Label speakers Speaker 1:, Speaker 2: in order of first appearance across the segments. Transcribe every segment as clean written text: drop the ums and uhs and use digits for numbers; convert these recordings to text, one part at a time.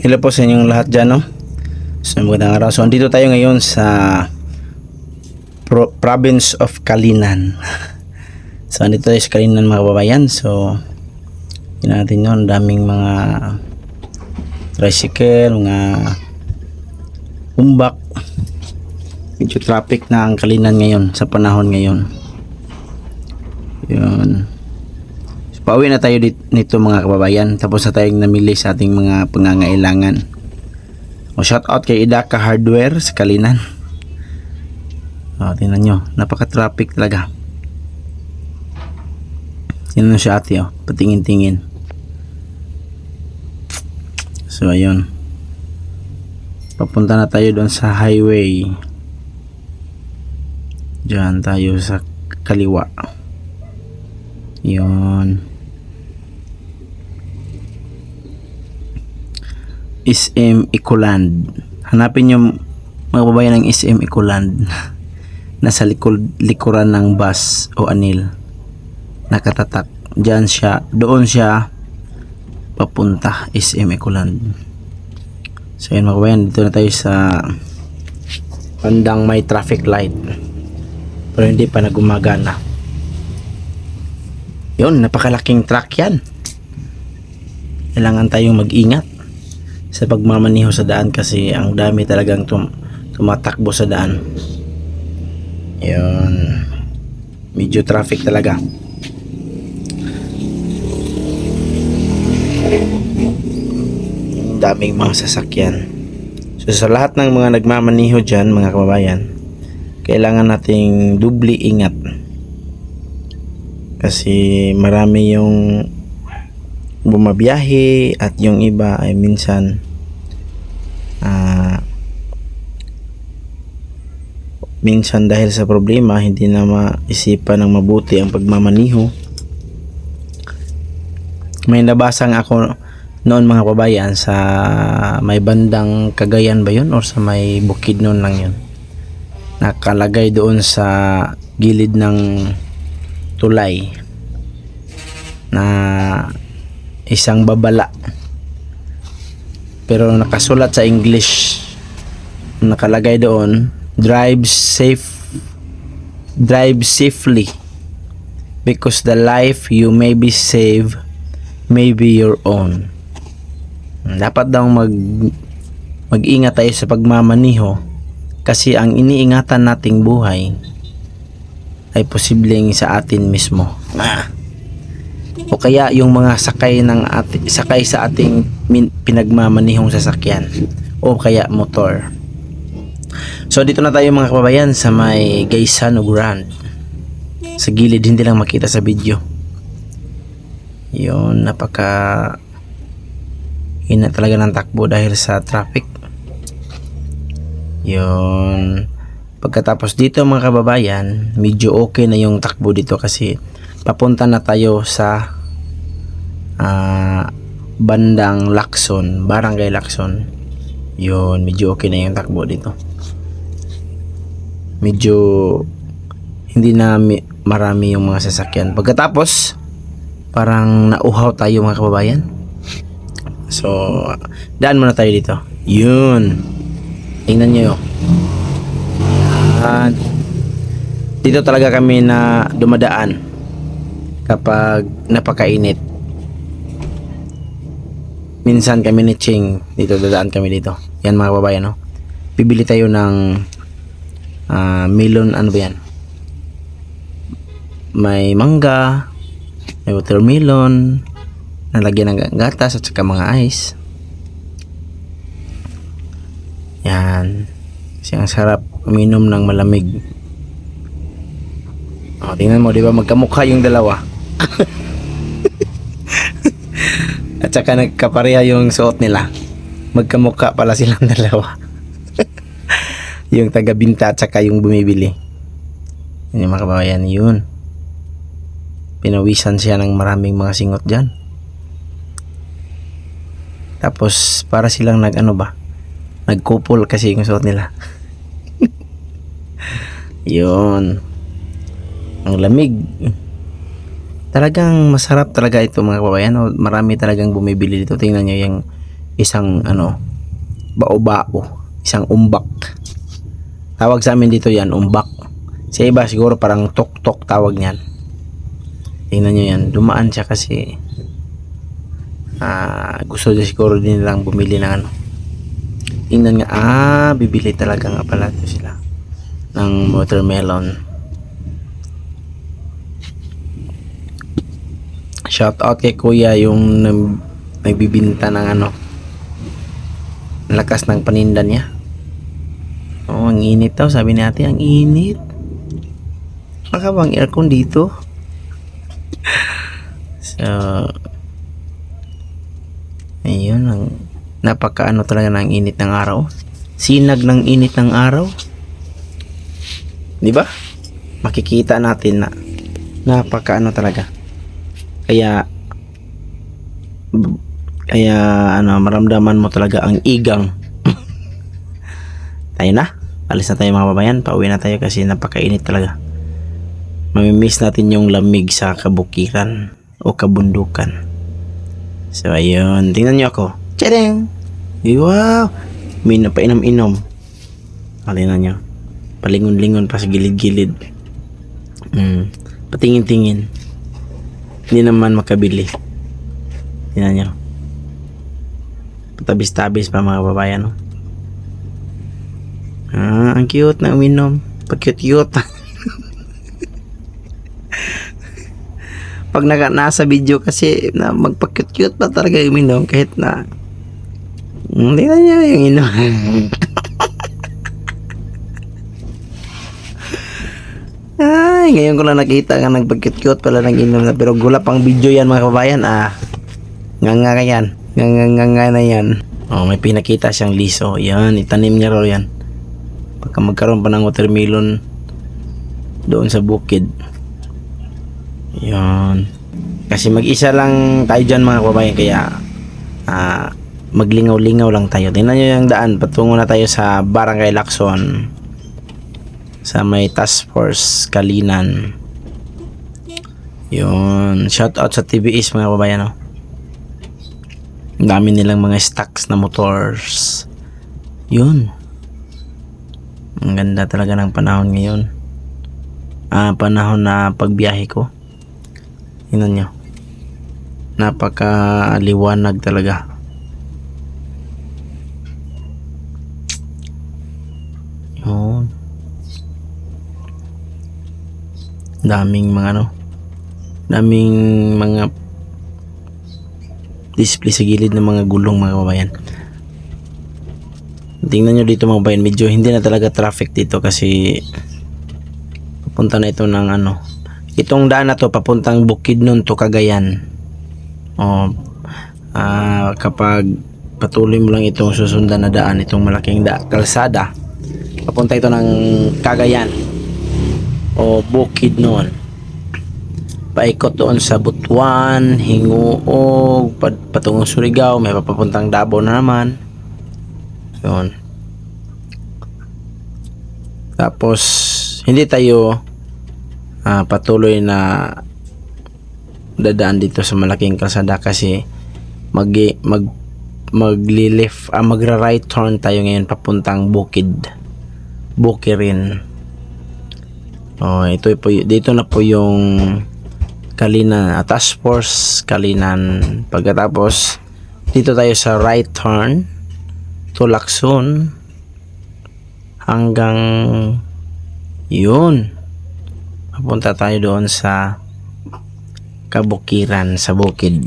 Speaker 1: Hello po sa inyong lahat dyan, no? So, magandang araw. So, andito tayo ngayon sa province of Kalinan. So, andito tayo sa Kalinan, mga kababayan. So, yun natin yun. Daming mga tricycle, mga umbak. Medyo traffic na ang Kalinan ngayon, sa panahon ngayon. Yun. Pauwi na tayo nito mga kababayan. Tapos na tayong namili sa ating mga pangangailangan. O shout out kay Idaka Hardware sa Kalinan. O tingnan nyo, napaka-traffic talaga. Tingnan siya ate o, patingin-tingin. So ayun. Papunta na tayo doon sa highway. Diyan tayo sa kaliwa. Yun. SM Ecoland. Hanapin nyo mga kababayan ng SM Ecoland. Nasa likuran ng bus o anil. Nakatatak. Diyan siya. Doon siya papunta. SM Ecoland. So yun mga kababayan. Dito na tayo sa bandang may traffic light. Pero hindi pa na gumagana. Yun. Napakalaking truck yan. Kailangan tayong mag-ingat sa pagmamaniho sa daan kasi ang dami talagang tumatakbo sa daan. Yun. Medyo traffic talaga. Daming mga sasakyan. So sa lahat ng mga nagmamaniho dyan mga kababayan, kailangan nating dubli ingat. Kasi marami yung bumabiyahe at yung iba ay minsan minsan dahil sa problema hindi na maisipan ng mabuti ang pagmamaniho. May nabasang ako noon mga kababayan sa may bandang Cagayan ba yun or sa may bukid noon lang yun, nakalagay doon sa gilid ng tulay na isang babala, pero nakasulat sa English, nakalagay doon, drive safely because the life you may be save may be your own. Dapat daw mag-ingat tayo sa pagmamaniho kasi ang iniingatan nating buhay ay posibleng sa atin mismo. O kaya yung mga sakay sa ating pinagmamanihong sasakyan o kaya motor. So dito na tayo mga kababayan sa may Gaysan o Grand. Sa gilid, hindi lang makita sa video. Yun, napaka hina talaga ng takbo dahil sa traffic. Yun. Pagkatapos dito mga kababayan, medyo okay na yung takbo dito kasi papunta na tayo sa bandang Lacson, Barangay Lacson. Yun, medyo okay na yung takbo dito. Medyo hindi na marami yung mga sasakyan. Pagkatapos, parang nauhaw tayo mga kababayan. So, daan muna tayo dito. Yun. Tingnan nyo. Yan. Dito talaga kami na dumadaan kapag napakainit. Minsan kami ni Ching dito, dadaan kami dito. Yan mga kababayan, no? Bibili tayo ng melon, ano ba yan? May mangga, may watermelon, nalagyan ng gatas at saka mga ice. Yan. Kasi ang sarap uminom ng malamig. O, tingnan mo, di ba? Magkamukha yung dalawa. At saka nagkapareha yung suot nila. Magkamukha pala silang dalawa. Yung taga-binta at saka yung bumibili. Yun yung mga kababayan, yun. Pinawisan siya ng maraming mga singot dyan. Tapos para silang nagkupol kasi yung suot nila. Yun. Ang lamig. Talagang masarap talaga ito mga kababayan. Marami talagang bumibili dito. Tingnan nyo isang bao-bao, isang umbak. Tawag sa amin dito yan, umbak. Sa iba siguro parang tok-tok tawag niyan. Tingnan nyo yan, dumaan siya kasi gusto niya siguro din lang bumili ng tingnan nga, bibili talaga nga pala ito sila ng watermelon. Shout out kay kuya yung nagbibinta ng lakas ng paninda niya. Ang init daw, sabi ni ate, ang init. Baka bang aircon dito? So ayun, napaka talaga ng init ng araw. Sinag ng init ng araw. Di ba? Makikita natin na napaka talaga. Kaya maramdaman mo talaga ang igang. Tayo na. Alis na tayo mga babayan. Pauwi na tayo kasi napakainit talaga. Mamimiss natin yung lamig sa kabukiran o kabundukan. So ayun, tingnan nyo ako. Tadang! Wow! May napainom-inom. Tingnan nyo. Palingon-lingon pa sa gilid-gilid. Patingin-tingin. Hindi naman makabili. Tingnan nyo. Patabis-tabis pa mga babayan. Ang cute na uminom. Pag-cute-cute. Pag nasa video kasi na magpa-cute-cute pa talaga uminom kahit na tingnan nyo yung inom. Ay, ngayon ko lang nakita nga nagpag-cute-cute pala ng inom na, pero gula pang video yan mga kabayan. Nga yan. Nga na yan. May pinakita siyang liso. Yan, itanim niya raw yan. Pagka magkaroon pa ng watermelon doon sa bukid. Yan. Kasi mag-isa lang tayo dyan mga kabayan, kaya maglingaw-lingaw lang tayo. Tingnan nyo yung daan. Patungo na tayo sa Barangay Lacson. Sa may Task Force Kalinan. Yun, shout out sa TBS mga kabayan. Ang dami nilang mga stocks na motors. Yun, ang ganda talaga ng panahon ngayon. Panahon na pagbiyahe ko. Tingnan nyo, napakaliwanag talaga. Yun, daming mga display sa gilid ng mga gulong mga kabayan. Tingnan nyo dito mga kabayan, medyo hindi na talaga traffic dito kasi papunta na ito ng itong daan na to papuntang Bukidnon to Cagayan. Kapag patuloy mo lang itong susundan na daan, itong malaking kalsada, papunta ito ng Cagayan o Bukidnon. Paikot doon sa Butuan, Hinguog, patungong Surigao, may papuntang Davao na naman. Yun. Tapos hindi tayo patuloy na dadaan dito sa malaking kalsada kasi magra-right turn tayo ngayon papuntang Bukirin. Dito na po yung Kalinan, Task Force Kalinan. Pagkatapos dito tayo sa right turn to Lacson hanggang yun, papunta tayo doon sa Kabukiran sa bukid.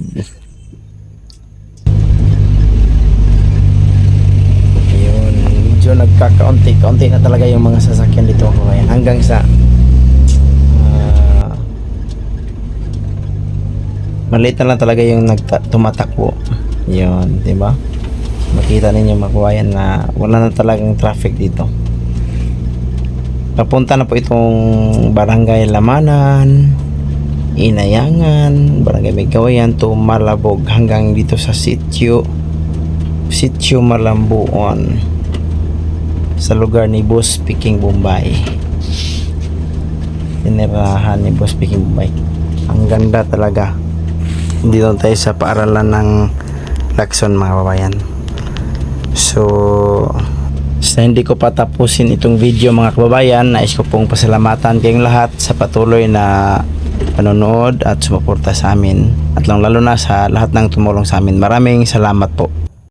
Speaker 1: Ayun, medyo nagkakaunti-kaunti na talaga yung mga sasakyan dito kabayan, hanggang sa maliit na lang talaga yung tumatakbo. Yun, di ba? Makita ninyo mga kabayan na wala na talagang traffic dito. Papunta na po itong Barangay Lamanan, Inayangan, Barangay Migawayan to Malabog hanggang dito sa Sitio Malambuon sa lugar ni Boss Peking Bombay. Tinirahan ni Boss Peking Bombay. Ang ganda talaga. Dito tayo sa paaralan ng Lacson mga kabayan. So, sa hindi ko patapusin itong video mga kababayan, nais ko pong pasalamatan kayong lahat sa patuloy na panonood at sumuporta sa amin, at lalo na sa lahat ng tumulong sa amin. Maraming salamat po.